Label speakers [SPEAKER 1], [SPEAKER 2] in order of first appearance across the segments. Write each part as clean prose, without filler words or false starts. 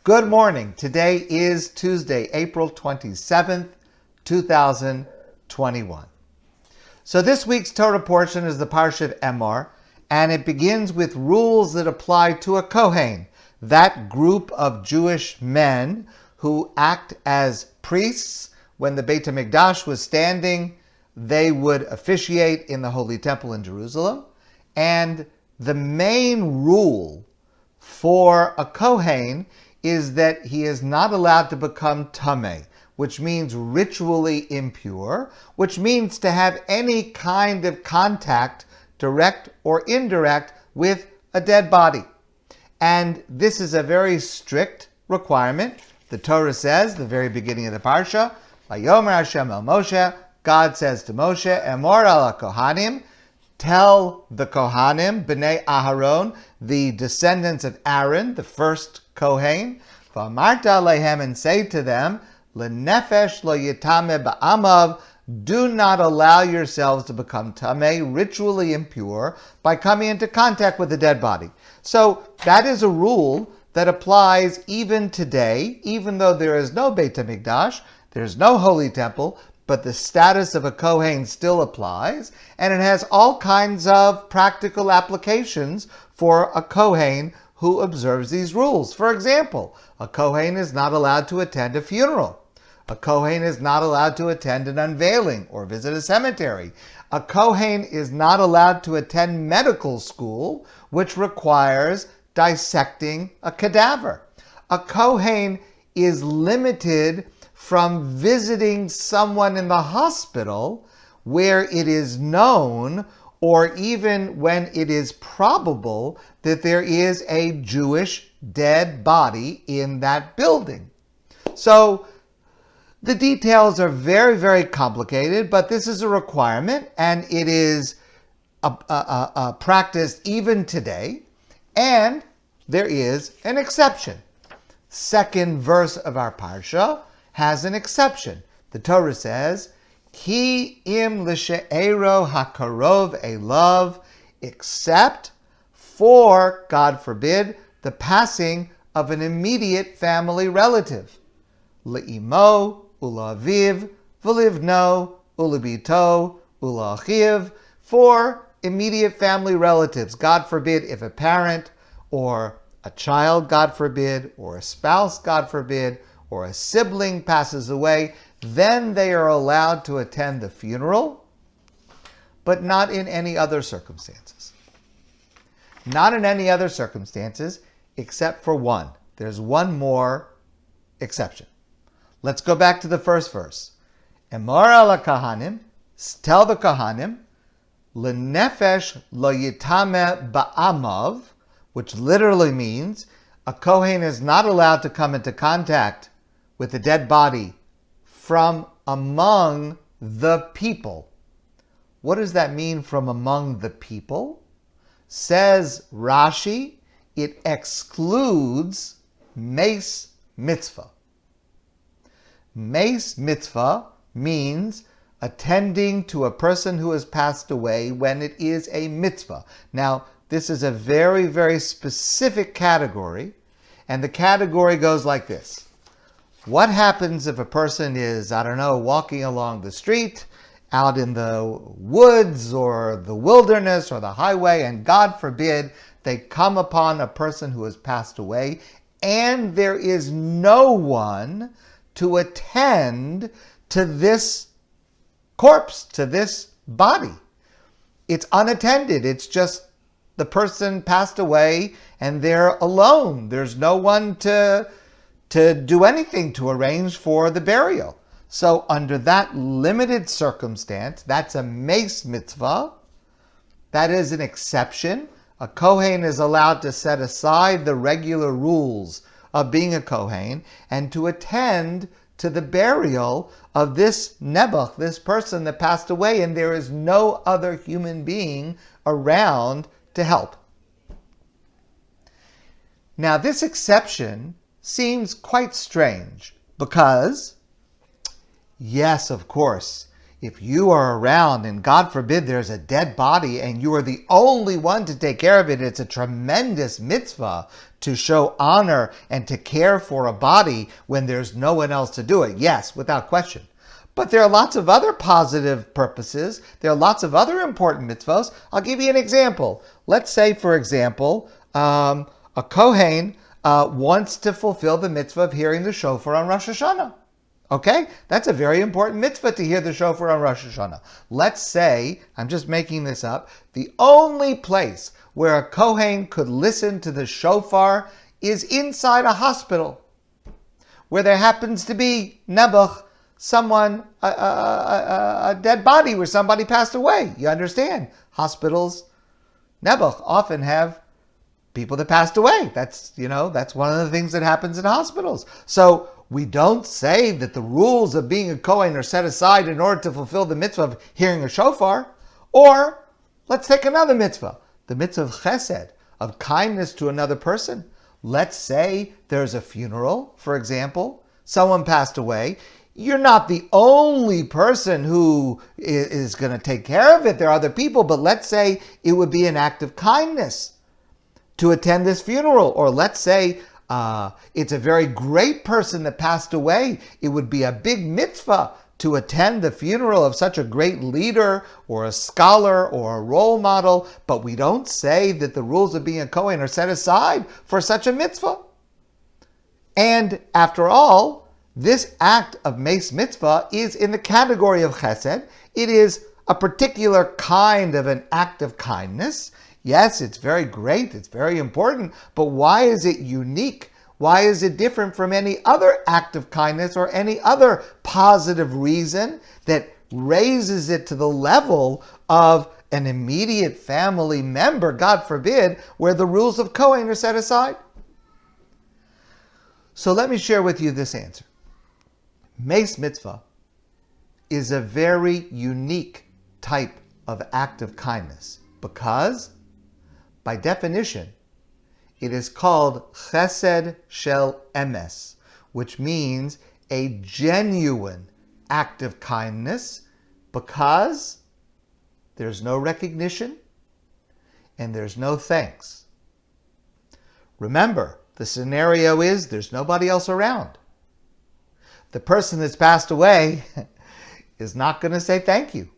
[SPEAKER 1] Good morning. Today is Tuesday, April 27th, 2021. So this week's Torah portion is the Parsha of Emor, and it begins with rules that apply to a Kohen, that group of Jewish men who act as priests. When the Beit HaMikdash was standing, they would officiate in the Holy Temple in Jerusalem. And the main rule for a Kohen is that he is not allowed to become tameh, which means ritually impure, which means to have any kind of contact, direct or indirect, with a dead body. And this is a very strict requirement. The Torah says, the very beginning of the Parsha, Vayomer Hashem el Moshe, God says to Moshe, Emor al Kohanim, tell the Kohanim, Bnei Aharon, the descendants of Aaron, the first Kohen, V'amarta alehem, and say to them, L'nefesh lo yitame ba'amav, do not allow yourselves to become tameh, ritually impure, by coming into contact with a dead body. So that is a rule that applies even today, even though there is no Beit HaMikdash, there's no Holy Temple, but the status of a Kohen still applies, and it has all kinds of practical applications for a Kohen who observes these rules. For example, a Kohen is not allowed to attend a funeral. A Kohen is not allowed to attend an unveiling or visit a cemetery. A Kohen is not allowed to attend medical school, which requires dissecting a cadaver. A Kohen is limited from visiting someone in the hospital where it is known, or even when it is probable, that there is a Jewish dead body in that building. So the details are very, very complicated, but this is a requirement, and it is practiced even today, and there is an exception. Second verse of our Parsha has an exception. The Torah says, Ki im l'she'ero hakarov elav, except for, God forbid, the passing of an immediate family relative. Le'imo, ula'aviv, v'livno, ula'bito, ula'achiv, for immediate family relatives. God forbid, if a parent or a child, God forbid, or a spouse, God forbid, or a sibling passes away, then they are allowed to attend the funeral, but not in any other circumstances. Not in any other circumstances, except for one. There's one more exception. Let's go back to the first verse. Emor al Kohanim, tell the Kohanim, L'nefesh lo yitame ba'amav, which literally means a Kohen is not allowed to come into contact with a dead body from among the people. What does that mean, from among the people? Says Rashi, it excludes Meis Mitzvah. Meis Mitzvah means attending to a person who has passed away when it is a mitzvah. Now, this is a very, very specific category, and the category goes like this. What happens if a person is, walking along the street, out in the woods or the wilderness or the highway, and God forbid, they come upon a person who has passed away, and there is no one to attend to this corpse, to this body. It's unattended. It's just the person passed away and they're alone. There's no one to do anything to arrange for the burial. So under that limited circumstance, that's a meis mitzvah. That is an exception. A Kohen is allowed to set aside the regular rules of being a Kohen and to attend to the burial of this nebuch, this person that passed away, and there is no other human being around to help. Now, this exception seems quite strange because, yes, of course, If you are around and God forbid there's a dead body and you are the only one to take care of it, it's a tremendous mitzvah to show honor and to care for a body when there's no one else to do it. Yes, without question. But there are lots of other positive purposes. There are lots of other important mitzvahs. I'll give you an example. Let's say, for example, a Kohen wants to fulfill the mitzvah of hearing the shofar on Rosh Hashanah. Okay? That's a very important mitzvah to hear the shofar on Rosh Hashanah. Let's say, I'm just making this up, the only place where a Kohen could listen to the shofar is inside a hospital, where there happens to be nebuch, someone, a dead body where somebody passed away. You understand? Hospitals, nebuch, often have people that passed away. That's one of the things that happens in hospitals. So we don't say that the rules of being a Kohen are set aside in order to fulfill the mitzvah of hearing a shofar. Or, let's take another mitzvah, the mitzvah of chesed, of kindness to another person. Let's say there's a funeral, for example, someone passed away. You're not the only person who is going to take care of it. There are other people, but let's say it would be an act of kindness to attend this funeral. Or let's say it's a very great person that passed away. It would be a big mitzvah to attend the funeral of such a great leader or a scholar or a role model. But we don't say that the rules of being a Kohen are set aside for such a mitzvah. And after all, this act of Meis Mitzvah is in the category of chesed. It is a particular kind of an act of kindness. Yes, it's very great, it's very important, but why is it unique? Why is it different from any other act of kindness or any other positive reason that raises it to the level of an immediate family member, God forbid, where the rules of Kohen are set aside? So let me share with you this answer. Meis Mitzvah is a very unique type of act of kindness because, by definition, it is called Chesed Shel Emes, which means a genuine act of kindness because there's no recognition and there's no thanks. Remember, the scenario is there's nobody else around. The person that's passed away is not going to say thank you.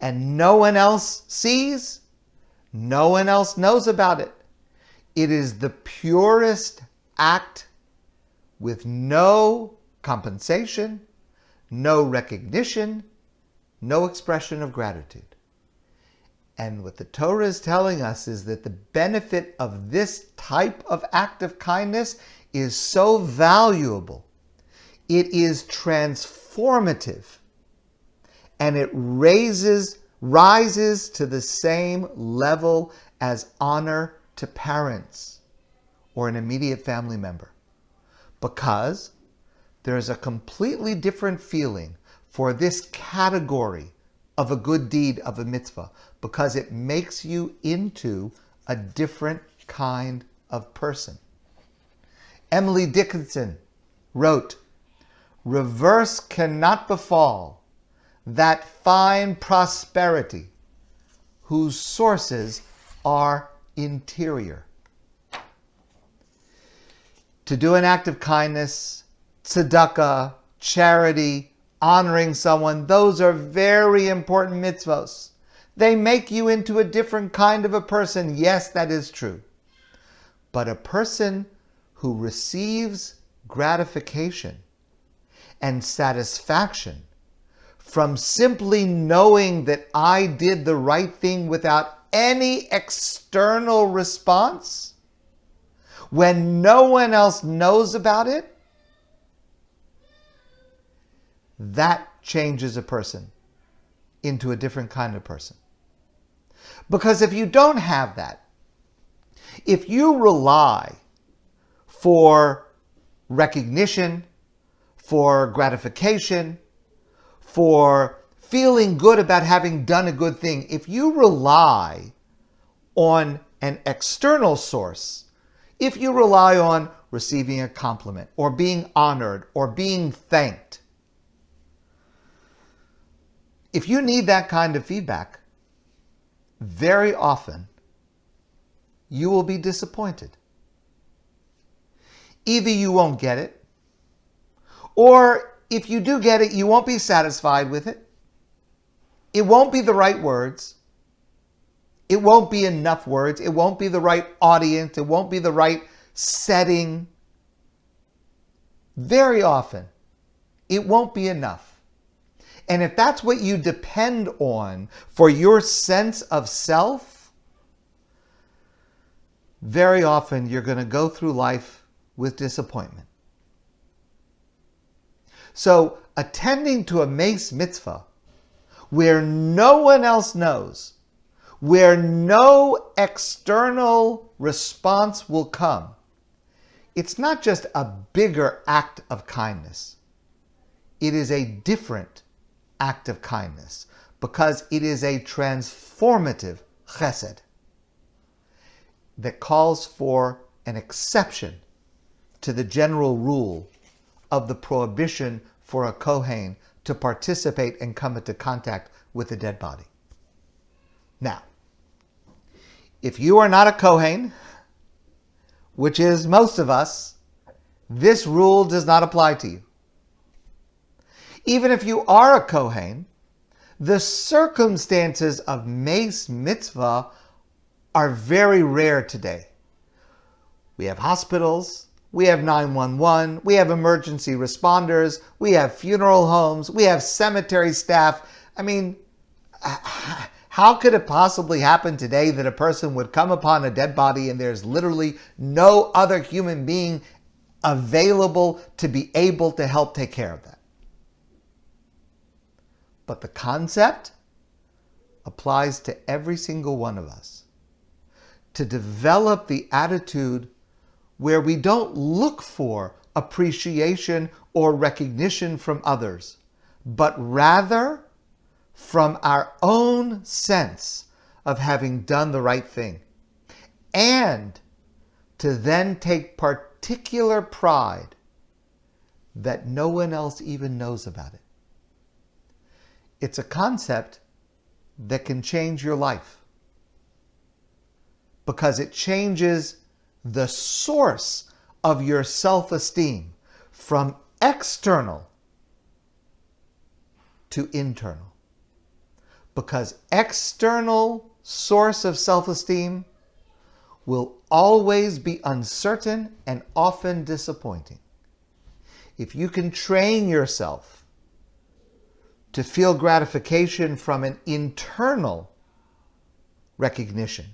[SPEAKER 1] And no one else sees, no one else knows about it. It is the purest act with no compensation, no recognition, no expression of gratitude. And what the Torah is telling us is that the benefit of this type of act of kindness is so valuable. It is transformative, and it rises to the same level as honor to parents or an immediate family member, because there is a completely different feeling for this category of a good deed, of a mitzvah, because it makes you into a different kind of person. Emily Dickinson wrote, "Reverse cannot befall that fine prosperity whose sources are interior." To do an act of kindness, tzedakah, charity, honoring someone, those are very important mitzvos. They make you into a different kind of a person. Yes, that is true. But a person who receives gratification and satisfaction from simply knowing that I did the right thing without any external response, when no one else knows about it, that changes a person into a different kind of person. Because if you don't have that, if you rely for recognition, for gratification, for feeling good about having done a good thing, if you rely on an external source, if you rely on receiving a compliment or being honored or being thanked, If you need that kind of feedback, very often you will be disappointed. Either you won't get it, or if you do get it, you won't be satisfied with it. It won't be the right words. It won't be enough words. It won't be the right audience. It won't be the right setting. Very often, it won't be enough. And if that's what you depend on for your sense of self, very often you're going to go through life with disappointment. So attending to a mace mitzvah where no one else knows, where no external response will come, it's not just a bigger act of kindness. It is a different act of kindness because it is a transformative chesed that calls for an exception to the general rule of the prohibition for a Kohen to participate and come into contact with a dead body. Now, if you are not a Kohen, which is most of us, this rule does not apply to you. Even if you are a Kohen, the circumstances of mace mitzvah are very rare today. We have hospitals, we have 911, we have emergency responders, we have funeral homes, we have cemetery staff. I mean, how could it possibly happen today that a person would come upon a dead body and there's literally no other human being available to be able to help take care of that? But the concept applies to every single one of us. To develop the attitude where we don't look for appreciation or recognition from others, but rather from our own sense of having done the right thing, and to then take particular pride that no one else even knows about it. It's a concept that can change your life because it changes the source of your self-esteem from external to internal. Because external source of self-esteem will always be uncertain and often disappointing. If you can train yourself to feel gratification from an internal recognition,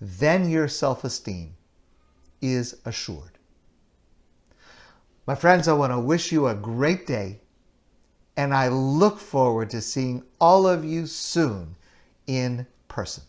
[SPEAKER 1] then your self-esteem is assured. My friends, I want to wish you a great day, and I look forward to seeing all of you soon in person.